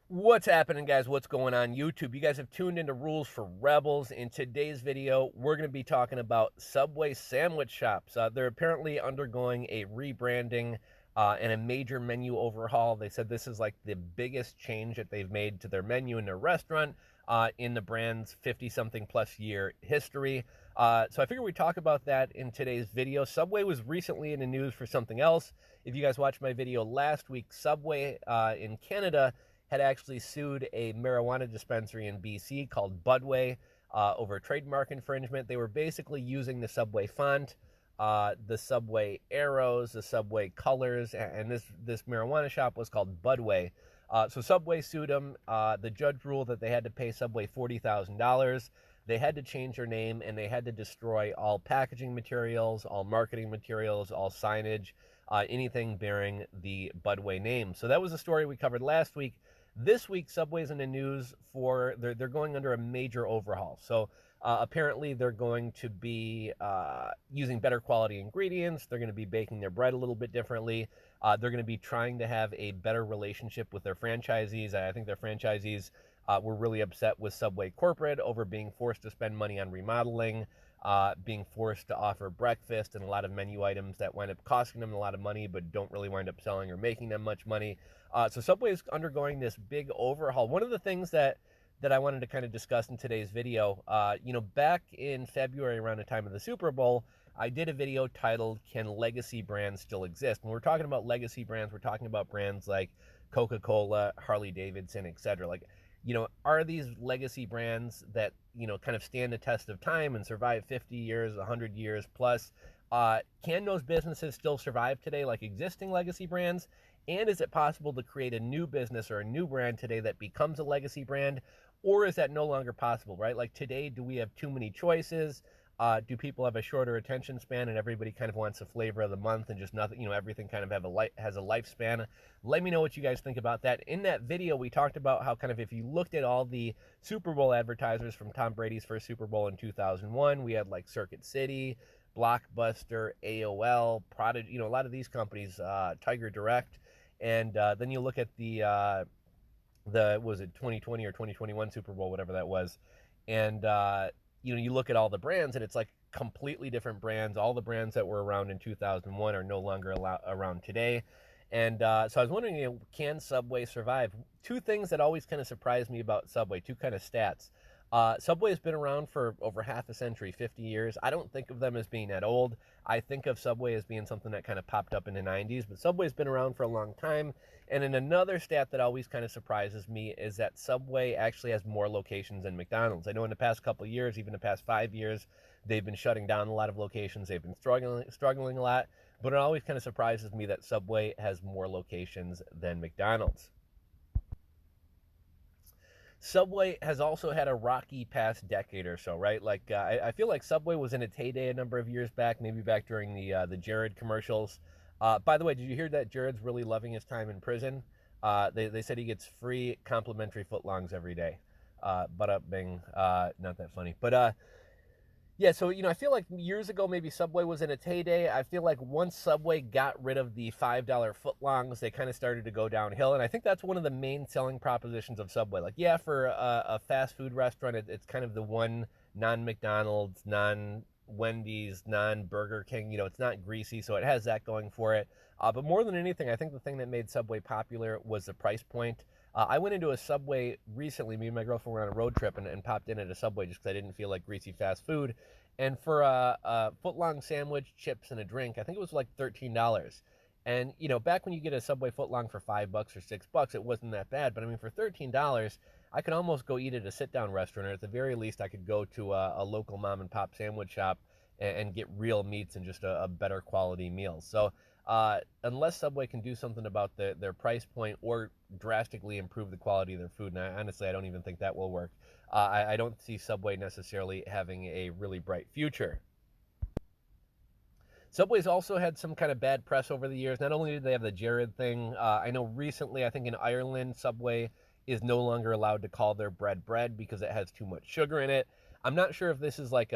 What's happening, guys? What's going on YouTube? You guys have tuned into Rules for Rebels. In today's video, we're going to be talking about Subway sandwich shops. They're apparently undergoing a rebranding and a major menu overhaul. They said this is like the biggest change that they've made to their menu in their restaurant in the brand's 50-something plus year history. So I figured we'd talk about that in today's video. Subway was recently in the news for something else. If you guys watched my video last week, Subway in Canada had actually sued a marijuana dispensary in BC called Budway over trademark infringement. They were basically using the Subway font, the Subway arrows, the Subway colors, and this marijuana shop was called Budway. So Subway sued them. The judge ruled that they had to pay Subway $40,000. They had to change their name, and they had to destroy all packaging materials, all marketing materials, all signage, anything bearing the Budway name. So that was the story we covered last week. This week, Subway's in the news for they're going under a major overhaul. So apparently, they're going to be using better quality ingredients. They're going to be baking their bread a little bit differently. They're going to be trying to have a better relationship with their franchisees. I think their franchisees were really upset with Subway corporate over being forced to spend money on remodeling, being forced to offer breakfast and a lot of menu items that wind up costing them a lot of money but don't really wind up selling or making them much money. So Subway is undergoing this big overhaul. One of the things that I wanted to kind of discuss in today's video, back in February around the time of the Super Bowl, I did a video titled, Can Legacy Brands Still Exist? When we're talking about legacy brands, we're talking about brands like Coca-Cola, Harley Davidson, etc. Like, are these legacy brands that, kind of stand the test of time and survive 50 years, 100 years plus? Can those businesses still survive today like existing legacy brands? And is it possible to create a new business or a new brand today that becomes a legacy brand? Or is that no longer possible, right? Like today, do we have too many choices? Do people have a shorter attention span and everybody kind of wants a flavor of the month and just nothing, everything kind of has a lifespan? Let me know what you guys think about that. In that video, we talked about how kind of if you looked at all the Super Bowl advertisers from Tom Brady's first Super Bowl in 2001, we had like Circuit City, Blockbuster, AOL, Prodigy, a lot of these companies, Tiger Direct. And then you look at was it 2020 or 2021 Super Bowl, whatever that was. And, you look at all the brands and it's like completely different brands. All the brands that were around in 2001 are no longer around today. And so I was wondering, can Subway survive? Two things that always kind of surprise me about Subway, two kind of stats. Subway has been around for over half a century, 50 years. I don't think of them as being that old. I think of Subway as being something that kind of popped up in the 90s, but Subway's been around for a long time. And then another stat that always kind of surprises me is that Subway actually has more locations than McDonald's. I know in the past couple of years, even the past 5 years, they've been shutting down a lot of locations. They've been struggling a lot, but it always kind of surprises me that Subway has more locations than McDonald's. Subway has also had a rocky past decade or so, right? Like I feel like Subway was in its heyday a number of years back, maybe back during the Jared commercials. By the way, did you hear that Jared's really loving his time in prison? They said he gets free complimentary footlongs every day. But up bing, not that funny. But yeah, so I feel like years ago maybe Subway was in its heyday. I feel like once Subway got rid of the $5 footlongs, they kind of started to go downhill, and I think that's one of the main selling propositions of Subway. Like, yeah, for a fast food restaurant, it's kind of the one non-McDonald's, non-Wendy's, non-Burger King. It's not greasy, so it has that going for it. But more than anything, I think the thing that made Subway popular was the price point. I went into a Subway recently. Me and my girlfriend were on a road trip and popped in at a Subway just because I didn't feel like greasy fast food. And for a footlong sandwich, chips, and a drink, I think it was like $13. And back when you get a Subway footlong for $5 or $6, it wasn't that bad. But I mean, for $13, I could almost go eat at a sit-down restaurant, or at the very least, I could go to a local mom and pop sandwich shop and get real meats and just a better quality meal. So unless Subway can do something about their price point or drastically improve the quality of their food, and honestly, I don't even think that will work. I don't see Subway necessarily having a really bright future. Subway's also had some kind of bad press over the years. Not only did they have the Jared thing, I know recently, I think in Ireland, Subway is no longer allowed to call their bread because it has too much sugar in it. I'm not sure if this is like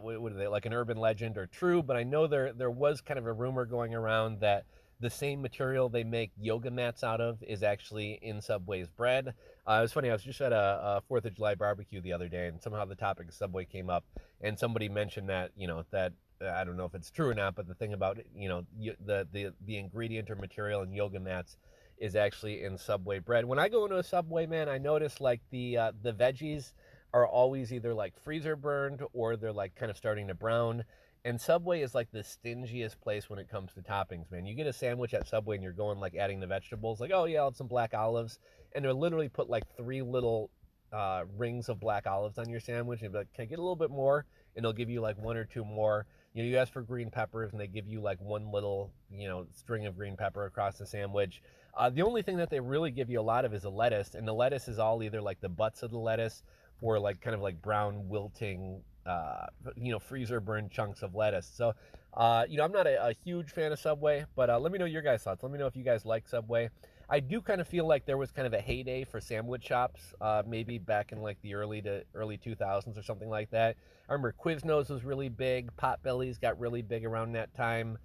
what are they, like an urban legend or true, but I know there was kind of a rumor going around that The same material they make yoga mats out of is actually in Subway's bread. It was funny. I was just at a 4th of July barbecue the other day, and somehow the topic of Subway came up, and somebody mentioned that, that I don't know if it's true or not, but the thing about, the ingredient or material in yoga mats is actually in Subway bread. When I go into a Subway, man, I notice like the veggies are always either like freezer burned or they're like kind of starting to brown. And Subway is like the stingiest place when it comes to toppings, man. You get a sandwich at Subway and you're going like adding the vegetables, like, oh yeah, I'll have some black olives, and they'll literally put like 3 little rings of black olives on your sandwich, and be like, can I get a little bit more? And they'll give you like 1 or 2 more. You ask for green peppers, and they give you like 1 little, string of green pepper across the sandwich. The only thing that they really give you a lot of is a lettuce, and the lettuce is all either like the butts of the lettuce or like kind of like brown wilting, freezer burned chunks of lettuce. So, I'm not a huge fan of Subway, but let me know your guys' thoughts. Let me know if you guys like Subway. I do kind of feel like there was kind of a heyday for sandwich shops, maybe back in like the early 2000s or something like that. I remember Quiznos was really big. Potbellies got really big around that time.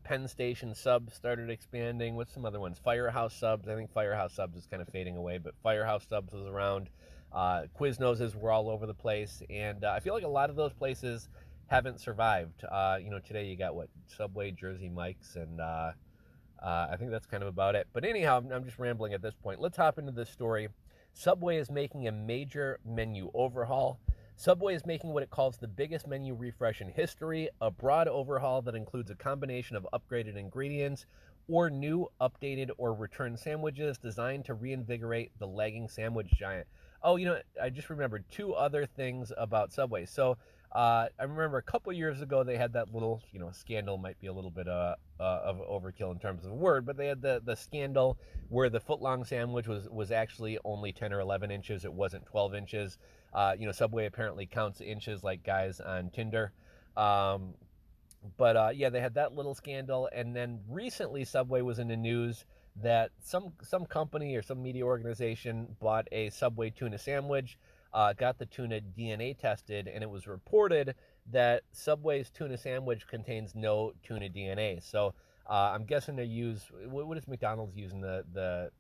Penn Station Subs started expanding. What's some other ones? Firehouse Subs. I think Firehouse Subs is kind of fading away, but Firehouse Subs was around. Quiznos were all over the place, and I feel like a lot of those places haven't survived. Today you got what? Subway, Jersey Mike's, and I think that's kind of about it. But anyhow, I'm just rambling at this point. Let's hop into this story. Subway is making a major menu overhaul. Subway is making what it calls the biggest menu refresh in history, a broad overhaul that includes a combination of upgraded ingredients or new, updated, or returned sandwiches designed to reinvigorate the lagging sandwich giant. Oh, I just remembered 2 other things about Subway. So I remember a couple years ago they had that little, scandal, might be a little bit of overkill in terms of a word, but they had the scandal where the footlong sandwich was actually only 10 or 11 inches. It wasn't 12 inches. Subway apparently counts inches like guys on Tinder. But yeah, they had that little scandal, and then recently Subway was in the news that some company or some media organization bought a Subway tuna sandwich, got the tuna DNA tested, and it was reported that Subway's tuna sandwich contains no tuna DNA. So I'm guessing they use, what is McDonald's using the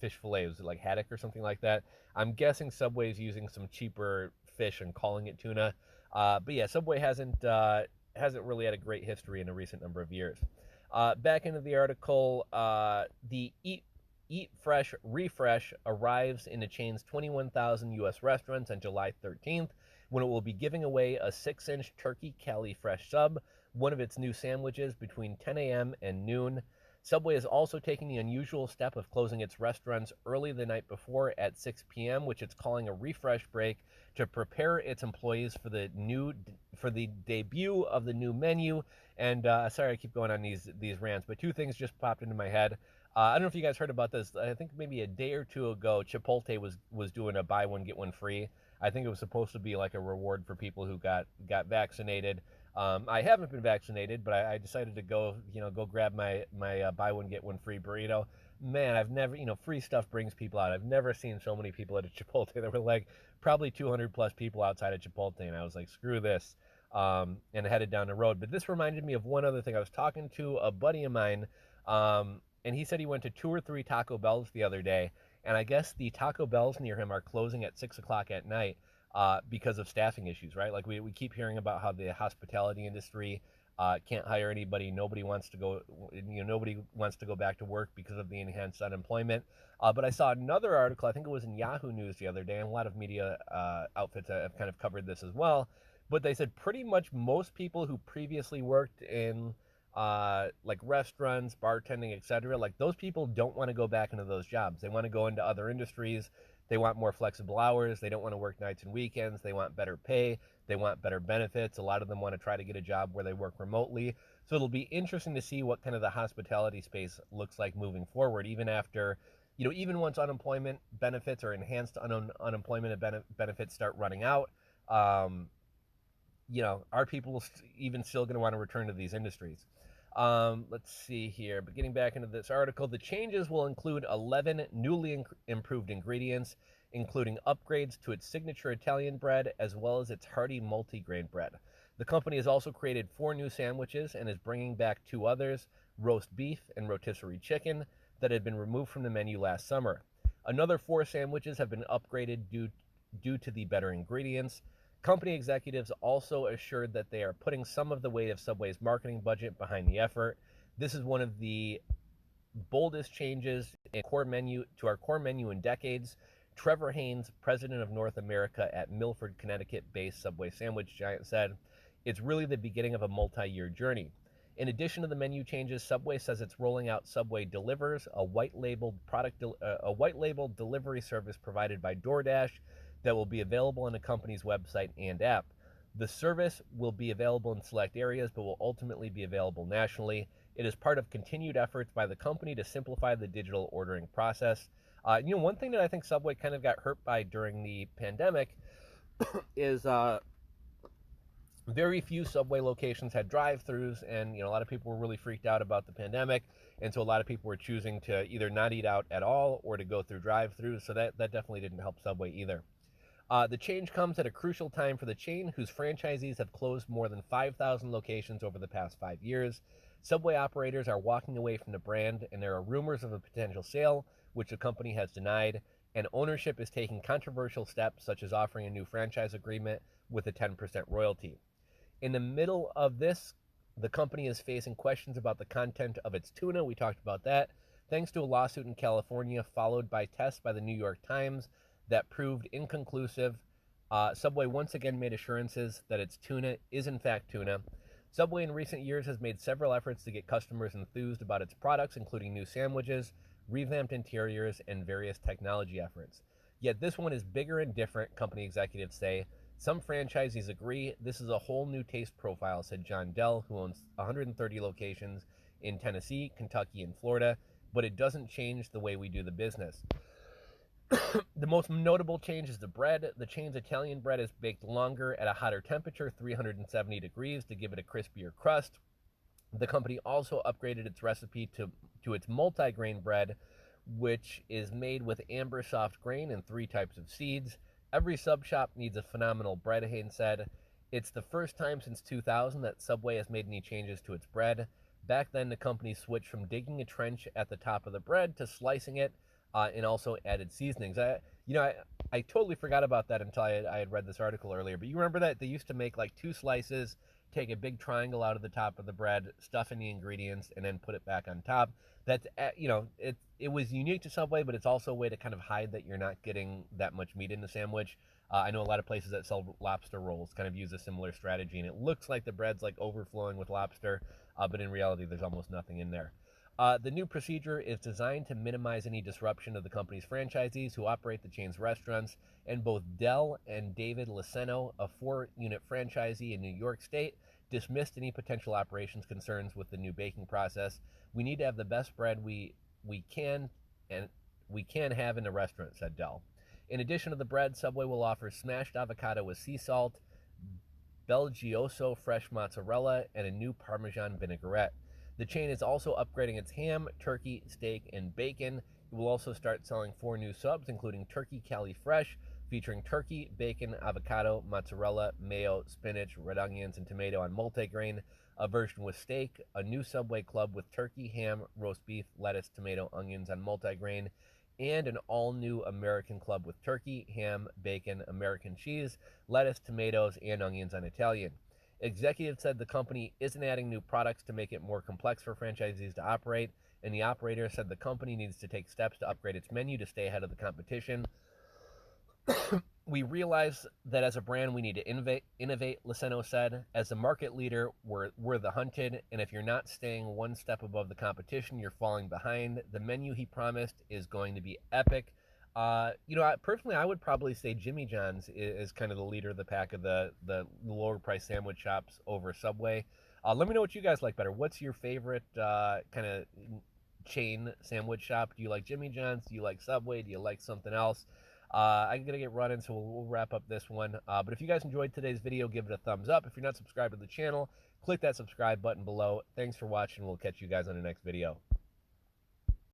fish fillet? Was it like haddock or something like that? I'm guessing Subway's using some cheaper fish and calling it tuna. But yeah, Subway hasn't really had a great history in a recent number of years. Back into the article, the Eat Fresh Refresh arrives in the chain's 21,000 U.S. restaurants on July 13th, when it will be giving away a 6-inch turkey Cali Fresh sub, one of its new sandwiches, between 10 a.m. and noon. Subway is also taking the unusual step of closing its restaurants early the night before at 6 p.m., which it's calling a refresh break, to prepare its employees for the debut of the new menu. And sorry, I keep going on these rants, but 2 things just popped into my head. I don't know if you guys heard about this. I think maybe a day or 2 ago, Chipotle was doing a buy one get one free. I think it was supposed to be like a reward for people who got vaccinated. I haven't been vaccinated, but I decided to go grab my buy one get one free burrito. Man, I've never, free stuff brings people out. I've never seen so many people at a Chipotle. There were like probably 200 plus people outside of Chipotle, and I was like, screw this, and headed down the road. But this reminded me of one other thing. I was talking to a buddy of mine, and he said he went to 2 or 3 Taco Bells the other day, and I guess the Taco Bells near him are closing at 6 o'clock at night because of staffing issues, right? Like we keep hearing about how the hospitality industry can't hire anybody. Nobody wants to go back to work because of the enhanced unemployment. But I saw another article, I think it was in Yahoo News the other day, and a lot of media outfits have kind of covered this as well. But they said pretty much most people who previously worked in like restaurants, bartending, etc., like those people don't want to go back into those jobs. They want to go into other industries. They want more flexible hours. They don't want to work nights and weekends. They want better pay. They want better benefits. A lot of them want to try to get a job where they work remotely. So it'll be interesting to see what kind of the hospitality space looks like moving forward, even after, even once unemployment benefits or enhanced unemployment benefits start running out. Are people even still going to want to return to these industries? Let's see here. But getting back into this article, the changes will include 11 newly improved ingredients, including upgrades to its signature Italian bread as well as its hearty multigrain bread. The company has also created 4 new sandwiches and is bringing back 2 others, roast beef, and rotisserie chicken that had been removed from the menu last summer. Another 4 sandwiches have been upgraded due to the better ingredients. Company executives also assured that they are putting some of the weight of Subway's marketing budget behind the effort. This is one of the boldest changes in our core menu in decades. Trevor Haynes, president of North America at Milford, Connecticut-based Subway sandwich giant, said, "It's really the beginning of a multi-year journey." In addition to the menu changes, Subway says it's rolling out Subway Delivers, a white-labeled delivery service provided by DoorDash that will be available on the company's website and app. The service will be available in select areas, but will ultimately be available nationally. It is part of continued efforts by the company to simplify the digital ordering process. One thing that I think Subway kind of got hurt by during the pandemic is very few Subway locations had drive-throughs, and a lot of people were really freaked out about the pandemic, and so a lot of people were choosing to either not eat out at all or to go through drive-throughs. So that definitely didn't help Subway either. The change comes at a crucial time for the chain, whose franchisees have closed more than 5,000 locations over the past 5 years. Subway operators are walking away from the brand, and there are rumors of a potential sale, which the company has denied, and ownership is taking controversial steps, such as offering a new franchise agreement with a 10% royalty. In the middle of this, the company is facing questions about the content of its tuna. We talked about that. Thanks to a lawsuit in California, followed by tests by the New York Times that proved inconclusive, Subway once again made assurances that its tuna is in fact tuna. Subway in recent years has made several efforts to get customers enthused about its products, including new sandwiches, revamped interiors, and various technology efforts. Yet this one is bigger and different, company executives say. Some franchisees agree this is a whole new taste profile, said John Dell, who owns 130 locations in Tennessee, Kentucky, and Florida, but it doesn't change the way we do the business. The most notable change is the bread. The chain's Italian bread is baked longer at a hotter temperature, 370 degrees, to give it a crispier crust. The company also upgraded its recipe to its multi-grain bread, which is made with amber soft grain and 3 types of seeds. Every sub shop needs a phenomenal bread, Haynes said. It's the first time since 2000 that Subway has made any changes to its bread. Back then, the company switched from digging a trench at the top of the bread to slicing it, and also added seasonings. I totally forgot about that until I had read this article earlier. But you remember that they used to make like 2 slices, take a big triangle out of the top of the bread, stuff in the ingredients, and then put it back on top. That's it was unique to Subway, but it's also a way to kind of hide that you're not getting that much meat in the sandwich. I know a lot of places that sell lobster rolls kind of use a similar strategy, and it looks like the bread's like overflowing with lobster, but in reality, there's almost nothing in there. The new procedure is designed to minimize any disruption of the company's franchisees who operate the chain's restaurants, and both Dell and David Liceno, a 4-unit franchisee in New York State, dismissed any potential operations concerns with the new baking process. "We need to have the best bread we can have in the restaurant," said Dell. In addition to the bread, Subway will offer smashed avocado with sea salt, Belgioso fresh mozzarella, and a new Parmesan vinaigrette. The chain is also upgrading its ham, turkey, steak, and bacon. It will also start selling 4 new subs, including Turkey Cali Fresh, featuring turkey, bacon, avocado, mozzarella, mayo, spinach, red onions, and tomato on multigrain, a version with steak, a new Subway club with turkey, ham, roast beef, lettuce, tomato, onions on multigrain, and an all-new American club with turkey, ham, bacon, American cheese, lettuce, tomatoes, and onions on Italian. Executives said the company isn't adding new products to make it more complex for franchisees to operate, and the operator said the company needs to take steps to upgrade its menu to stay ahead of the competition. "We realize that as a brand we need to innovate, Liceno said. As a market leader, we're the hunted, and if you're not staying one step above the competition, you're falling behind. The menu he promised is going to be epic." Personally, I would probably say Jimmy John's is kind of the leader of the pack of the lower price sandwich shops over Subway. Let me know what you guys like better. What's your favorite kind of chain sandwich shop? Do you like Jimmy John's? Do you like Subway? Do you like something else? I'm going to get running, so we'll wrap up this one. But if you guys enjoyed today's video, give it a thumbs up. If you're not subscribed to the channel, click that subscribe button below. Thanks for watching. We'll catch you guys on the next video.